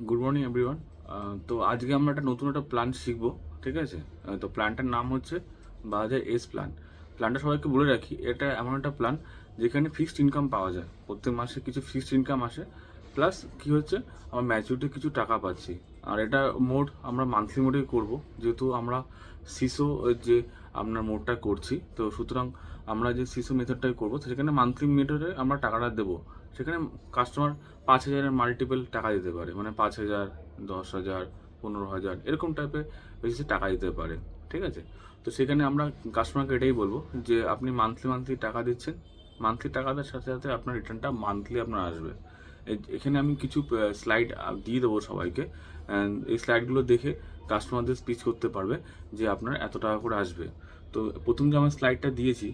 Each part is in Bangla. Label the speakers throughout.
Speaker 1: Good morning everyone. তো আজকে আমরা নতুন একটা প্ল্যান শিখবো, ঠিক আছে? তো প্ল্যানটার নাম হচ্ছে বাজাজ এস প্ল্যান। প্ল্যানটা সবাইকে বলে রাখি, এটা এমন একটা প্ল্যান যেখানে ফিক্সড ইনকাম পাওয়া যায়, প্রত্যেক মাসে কিছু ফিক্সড ইনকাম আসে, প্লাস কি হচ্ছে আমরা ম্যাচুরিটি কিছু টাকা পাচ্ছি। আর এটা মোড আমরা মান্থলি মোডেই করব, যেহেতু আমরা সিসো যে আপনার মোডটা করছি, তো সুতরাং আমরা যে সিসো মেথডটাই করবো সেখানে মান্থলি মেথডে আমরা টাকাটা দেবো। সেখানে কাস্টমার 5,000-এর মাল্টিপল টাকা দিতে পারে, মানে 5,000, 10,000, 15,000 এরকম টাইপের বেশি টাকা দিতে পারে, ঠিক আছে? তো সেখানে আমরা কাস্টমারকে এটাই বলবো যে আপনি মান্থলি মান্থলি টাকা দিচ্ছেন, মান্থলি টাকা দেওয়ার সাথে সাথে আপনার রিটার্নটা মান্থলি আপনার আসবে। এখানে আমি কিছু স্লাইড দিয়ে দেবো সবাইকে, এই স্লাইডগুলো দেখে কাস্টমারদের স্পিচ করতে পারবে যে আপনার এত টাকা করে আসবে। তো প্রথম যে আমার স্লাইডটা দিয়েছি,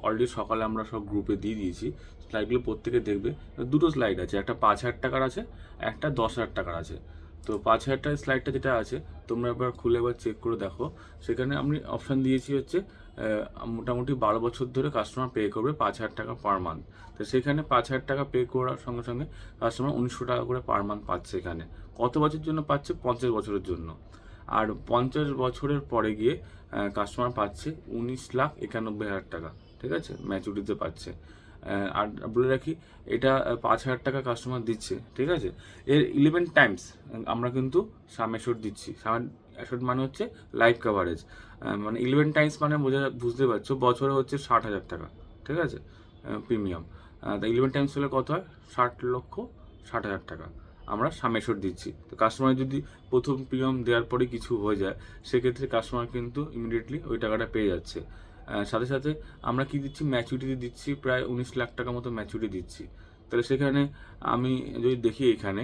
Speaker 1: অলরেডি সকালে আমরা সব গ্রুপে দিয়ে দিয়েছি, স্লাইডগুলো প্রত্যেকে দেখবে। দুটো স্লাইড আছে, একটা 5,000 টাকার আছে, একটা 10,000 টাকার আছে। তো 5,000 টাকার স্লাইডটা যেটা আছে তোমরা একবার খুলে একবার চেক করে দেখো। সেখানে আমি অপশান দিয়েছি হচ্ছে মোটামুটি 12 বছর ধরে কাস্টমার পে করবে 5,000 টাকা পার মান্থ। তো সেখানে 5,000 টাকা পে করার সঙ্গে সঙ্গে কাস্টমার 1,900 টাকা করে পার মান্থ পাচ্ছে। এখানে কত বছরের জন্য পাচ্ছে? 50 বছরের জন্য। আর 50 বছরের পরে গিয়ে কাস্টমার পাচ্ছে 19,91,000 টাকা, ঠিক আছে, ম্যাচুরিটিতে পাচ্ছে। আর বলে রাখি, এটা 5,000 টাকা কাস্টমার দিচ্ছে, ঠিক আছে। এর 11 টাইমস আমরা কিন্তু সাম অ্যাশোর্ড দিচ্ছি। সাম অ্যাশোর্ড মানে হচ্ছে লাইফ কাভারেজ, মানে 11 টাইমস মানে বুঝতে পারছো, বছরে হচ্ছে 60,000 টাকা, ঠিক আছে, প্রিমিয়াম। তা 11 টাইমস হলে কত হয়? 60,60,000 টাকা আমরা সাম অ্যাশোর্ড দিচ্ছি। তো কাস্টমার যদি প্রথম প্রিমিয়াম দেওয়ার পরে কিছু হয়ে যায়, সেক্ষেত্রে কাস্টমার কিন্তু ইমিডিয়েটলি ওই টাকাটা পেয়ে যাচ্ছে। সাথে সাথে আমরা কি দিচ্ছি? ম্যাচুরিটি দিচ্ছি, প্রায় 19 লাখ টাকা মতো ম্যাচুরিটি দিচ্ছি। তাহলে সেখানে আমি যদি দেখি এখানে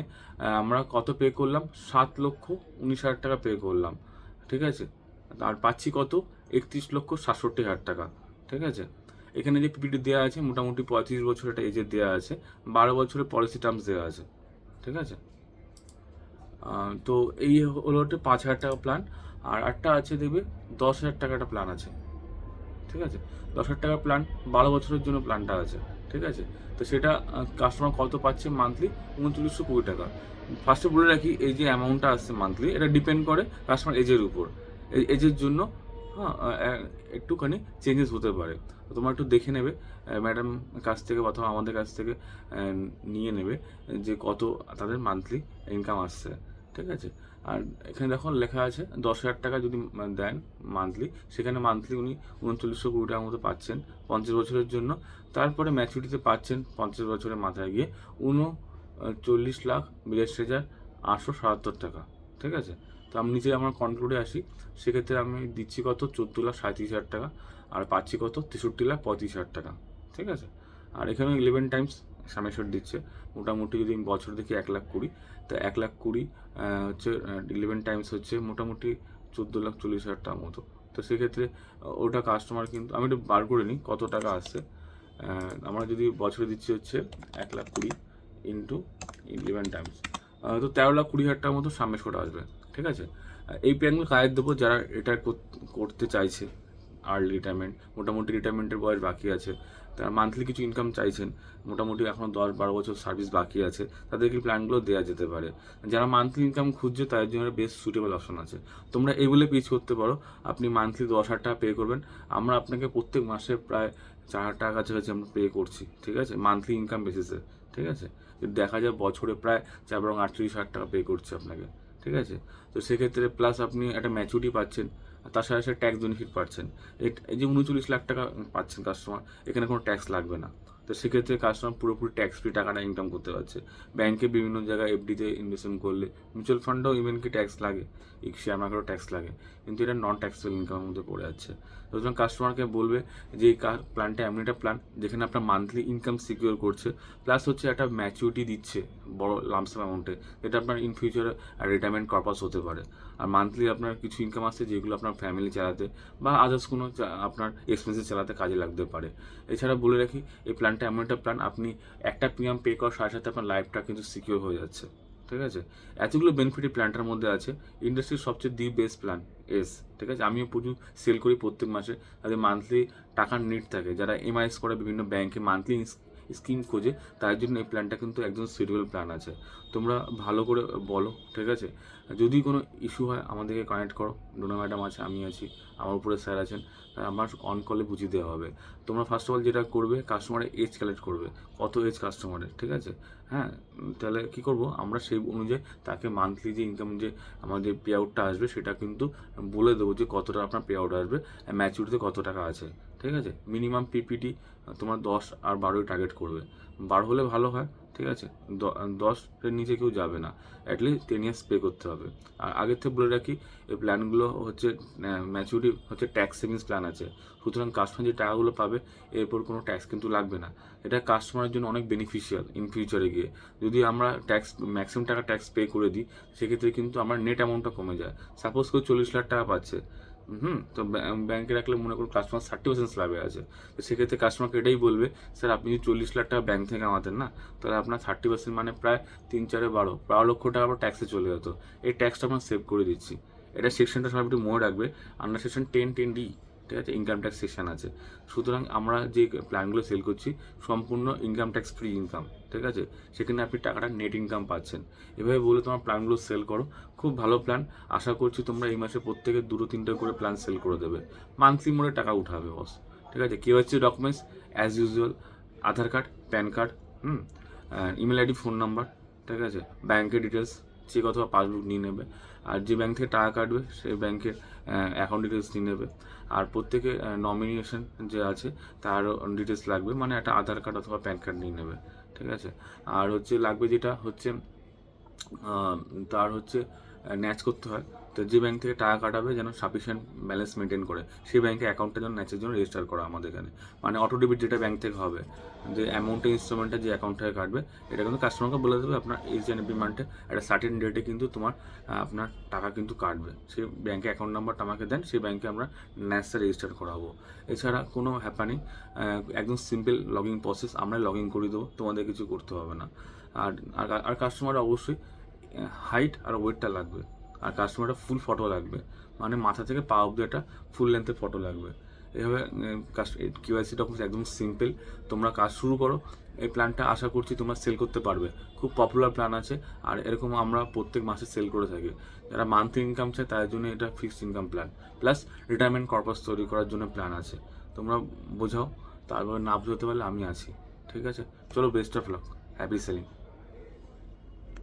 Speaker 1: আমরা কত পে করলাম? 7,19,000 টাকা পে করলাম, ঠিক আছে। আর পাচ্ছি কত? 31,67,000 টাকা, ঠিক আছে। এখানে যে পিপিটি দেওয়া আছে মোটামুটি 35 বছর একটা এজের দেওয়া আছে, 12 বছরের পলিসি টার্মস দেওয়া আছে, ঠিক আছে। তো এই হলো একটা 5,000 টাকা প্ল্যান। আর একটা আছে দেখবে 10,000 টাকা একটা প্ল্যান আছে, ঠিক আছে। 10,000 টাকার প্ল্যান, 12 বছরের জন্য প্ল্যানটা আছে, ঠিক আছে। তো সেটা কাস্টমার কত পাচ্ছে মান্থলি? 3,920 টাকা। ফার্স্টে বলে রাখি, এই যে অ্যামাউন্টটা আসছে মান্থলি, এটা ডিপেন্ড করে কাস্টমার এজের উপর। এজের জন্য হ্যাঁ একটুখানি চেঞ্জেস হতে পারে। তো তোমরা একটু দেখে নেবে, ম্যাডাম কাছ থেকে অথবা আমাদের কাছ থেকে নিয়ে নেবে যে কত তাদের মান্থলি ইনকাম আসছে, ঠিক আছে। আর এখানে দেখো লেখা আছে 10,000 টাকা যদি দেন মান্থলি, সেখানে মান্থলি উনি 3,920 টাকার মতো পাচ্ছেন 50 বছরের জন্য। তারপরে ম্যাচুরিটিতে পাচ্ছেন 50 বছরের মাথায় গিয়ে 39,82,877 টাকা, ঠিক আছে। তো আমি নিচে আমার কনক্লুডে আসি, সেক্ষেত্রে আমি দিচ্ছি কত? 14,37,000 টাকা, আর পাচ্ছি কত? 63,35,000 টাকা, ঠিক আছে। আর এখানে 11 টাইমস সামেশন দিচ্ছে, মোটামুটি যদি বছর দেখি 1,20,000, তো 1,20,000 হচ্ছে 11 টাইমস হচ্ছে মোটামুটি 14,40,000 টাকা মতো। তো সেক্ষেত্রে ওটা কাস্টমার কিন্তু আমি একটু বার করে নিই কত টাকা আসছে। আমরা যদি বছরে দিচ্ছি হচ্ছে 1,20,000 ইন্টু 11 টাইমস, তো 13,20,000 টাকার মতো সামনে সরে আসবে, ঠিক আছে। এই প্ল্যানগুলো কাজে দেবো যারা এটা করতে চাইছে, আর্লি রিটায়ারমেন্ট, মোটামুটি রিটায়ারমেন্টের বয়স বাকি আছে, তারা মান্থলি কিছু ইনকাম চাইছেন, মোটামুটি এখনও 10-12 বছর সার্ভিস বাকি আছে, তাদেরকে প্ল্যানগুলো দেওয়া যেতে পারে। যারা মান্থলি ইনকাম খুঁজছে তাদের জন্য বেস্ট সুটেবল অপশন আছে। তোমরা এগুলো পিচ করতে পারো। আপনি মান্থলি 10,000 টাকা পে করবেন, আমরা আপনাকে প্রত্যেক মাসে প্রায় 4,000 টাকা কাছাকাছি আমরা পে করছি, ঠিক আছে, মান্থলি ইনকাম বেসিসে, ঠিক আছে। যদি দেখা যায় বছরে প্রায় 38,000 টাকা পে করছে আপনাকে, ঠিক আছে। তো সেক্ষেত্রে প্লাস আপনি একটা ম্যাচুরিটি পাচ্ছেন, আর তার সাথে সাথে ট্যাক্স বেনিফিট পাচ্ছেন। এই যে 39 লাখ টাকা পাচ্ছেন কাস্টমার, এখানে কোনো ট্যাক্স লাগবে না। তো সেক্ষেত্রে কাস্টমার পুরোপুরি ট্যাক্স ফ্রি টাকাটা ইনকাম করতে পারছে। ব্যাংকে বিভিন্ন জায়গায় এফডিতে ইনভেস্টমেন্ট করলে, মিউচুয়াল ফান্ডেও ইভেন কি ট্যাক্স লাগে, শেয়ার মার্কেটও ট্যাক্স লাগে, কিন্তু এটা নন ট্যাক্সেবল ইনকামের মধ্যে পড়ে যাচ্ছে। সুতরাং কাস্টমারকে বলবে যে এই প্ল্যানটা এমন একটা প্ল্যান যেখানে আপনার মান্থলি ইনকাম সিকিউর করছে, প্লাস হচ্ছে একটা ম্যাচুরিটি দিচ্ছে বড় লামসাম অ্যামাউন্টে, যেটা আপনার ইন ফিউচারে রিটায়ারমেন্ট পারপাস হতে পারে। আর মান্থলি আপনার কিছু ইনকাম আসছে যেগুলো আপনার ফ্যামিলি চালাতে বা আদার্স কোনো আপনার এক্সপেন্সেস চালাতে কাজে লাগতে পারে। এছাড়া বলে রাখি, এই প্ল্যানটা এমন একটা প্ল্যান, আপনি একটা প্রিমিয়াম পে করার সাথে সাথে আপনার লাইফটা কিন্তু সিকিউর হয়ে যাচ্ছে, ঠিক আছে। এতগুলো বেনিফিট এই প্ল্যানটার মধ্যে আছে। ইন্ডাস্ট্রির সবচেয়ে দি বেস্ট প্ল্যান এস, ঠিক আছে। আমিও প্রচুর সেল করি প্রত্যেক মাসে। তাদের মান্থলি টাকার নিড থাকে, যারা এমআইএস করে বিভিন্ন ব্যাংকে মান্থলি স্কিম খোঁজে, তার জন্য এই প্ল্যানটা কিন্তু একদম সুইটেবল প্ল্যান আছে। তোমরা ভালো করে বলো, ঠিক আছে? যদি কোনো ইস্যু হয় আমাদেরকে কানেক্ট করো, ডোনা ম্যাডাম আছে, আমি আছি, আমার উপরে স্যার আছেন, আমার অন কলে বুঝিয়ে দেওয়া হবে। তোমরা ফার্স্ট অফ অল যেটা করবে, কাস্টমারের এজ কালেক্ট করবে, কত এজ কাস্টমারের, ঠিক আছে? হ্যাঁ, তাহলে কী করবো আমরা, সেই অনুযায়ী তাকে মান্থলি যে ইনকাম, যে আমাদের পে আউটটা আসবে সেটা কিন্তু বলে দেবো যে কতটা আপনার পে আউট আসবে, ম্যাচুরিটিতে কত টাকা আছে, ঠিক আছে? মিনিমাম পিপিটি তোমার 10 আর 12 টার্গেট করবে, 12 হলে ভালো হয়, ঠিক আছে? 10-এর নিচে কেউ যাবে না, অ্যাটলিস্ট 10 ইয়ার্স পে করতে হবে। আর আগের থেকে বলে রাখি, এই প্ল্যানগুলো হচ্ছে ম্যাচুরিটি হচ্ছে ট্যাক্স সেভিংস প্ল্যান আছে, সুতরাং কাস্টমার যে টাকাগুলো পাবে এরপর কোনো ট্যাক্স কিন্তু লাগবে না। এটা কাস্টমারের জন্য অনেক বেনিফিশিয়াল ইন ফিউচারে গিয়ে। যদি আমরা ট্যাক্স ম্যাক্সিমাম টাকা ট্যাক্স পে করে দিই, সেক্ষেত্রে কিন্তু আমার নেট অ্যামাউন্টটা কমে যায়। সাপোজ কেউ 40 লাখ টাকা পাচ্ছে, তো ব্যাংকে রাখলে মনে করুন কাস্টমার 30% স্ল্যাবে আছে, তো সেক্ষেত্রে কাস্টমারকে এটাই বলবে, স্যার আপনি যদি 40 লাখ টাকা ব্যাংক থেকে কামাতেন না, তাহলে আপনার 30% মানে প্রায় 3-4-12 লক্ষ টাকা আবার ট্যাক্সে চলে যেত। এই ট্যাক্সটা আমরা সেভ করে দিচ্ছি। এটা সেকশনটা সবাই একটু মনে রাখবে, আন্ডার সেকশন 10(10)(d), ঠিক আছে? ইনকাম ট্যাক্স সেকশন আছে। সুতরাং আমরা যে প্ল্যানগুলো সেল করছি সম্পূর্ণ ইনকাম ট্যাক্স ফ্রি ইনকাম, ঠিক আছে? সেখানে আপনি টাকাটা নেট ইনকাম পাচ্ছেন। এভাবে বলে তোমার প্ল্যানগুলো সেল করো, খুব ভালো প্ল্যান। আশা করছি তোমরা এই মাসে প্রত্যেকে 2-3টে করে প্ল্যান সেল করে দেবে, মান্থলি মোডে টাকা উঠাবে বস, ঠিক আছে? KYC documents as usual, Aadhaar card, PAN card, email ID, phone number, ঠিক আছে? ব্যাংকের ডিটেলস, চেক অথবা পাসবুক নিয়ে নেবে। আর যে ব্যাংক থেকে টাকা কাটবে সেই ব্যাংকের অ্যাকাউন্ট ডিটেলস নিয়ে নেবে। আর প্রত্যেকে নমিনেশন যে আছে তার ডিটেলস লাগবে, মানে একটা আধার কার্ড অথবা প্যান কার্ড নিয়ে নেবে, ঠিক আছে? আর হচ্ছে লাগবে যেটা হচ্ছে তার হচ্ছে ন্যাচ করতে হয়, তো যে ব্যাংক থেকে টাকা কাটাবে যেন সাফিসিয়েন্ট ব্যালেন্স মেনটেন করে, সেই ব্যাংকে অ্যাকাউন্টটা যেন ন্যাচের জন্য রেজিস্টার করা আমাদের এখানে, মানে অটো ডেবিট যেটা ব্যাংক থেকে হবে, যে অ্যামাউন্টের ইনস্টলমেন্টটা যে অ্যাকাউন্ট থেকে কাটবে, এটা কিন্তু কাস্টমারকে বলে দেবে আপনার এইচ এন এপি মান্থে একটা সার্টেন ডেটে কিন্তু তোমার আপনার টাকা কিন্তু কাটবে, সেই ব্যাংকে অ্যাকাউন্ট নাম্বারটা আমাকে দেন, সেই ব্যাংকে আমরা ন্যাচটা রেজিস্টার করাবো। এছাড়া কোনো হ্যাপানিং, একদম সিম্পল লগ ইন প্রসেস, আমরা লগ ইন করে দেবো, তোমাদের কিছু করতে হবে না। আর আর কাস্টমার অবশ্যই হাইট আর ওয়েটটা লাগবে, আর কাস্টমারটা ফুল ফটো লাগবে, মানে মাথা থেকে পা অব্দি একটা ফুল লেন্থের ফটো লাগবে। এভাবে কেওয়াইসি ডকুমেন্টস একদম সিম্পল, তোমরা কাজ শুরু করো। এই প্ল্যানটা আশা করছি তোমরা সেল করতে পারবে, খুব পপুলার প্ল্যান আছে, আর এরকম আমরা প্রত্যেক মাসে সেল করে থাকি। যারা মান্থলি ইনকাম চায় তাদের জন্য এটা fixed income plan, plus retirement corpus তৈরি করার জন্য প্ল্যান আছে। তোমরা বোঝাও, তারপরে না বোঝাতে পারলে আমি আছি, ঠিক আছে? চলো, best of luck, happy selling.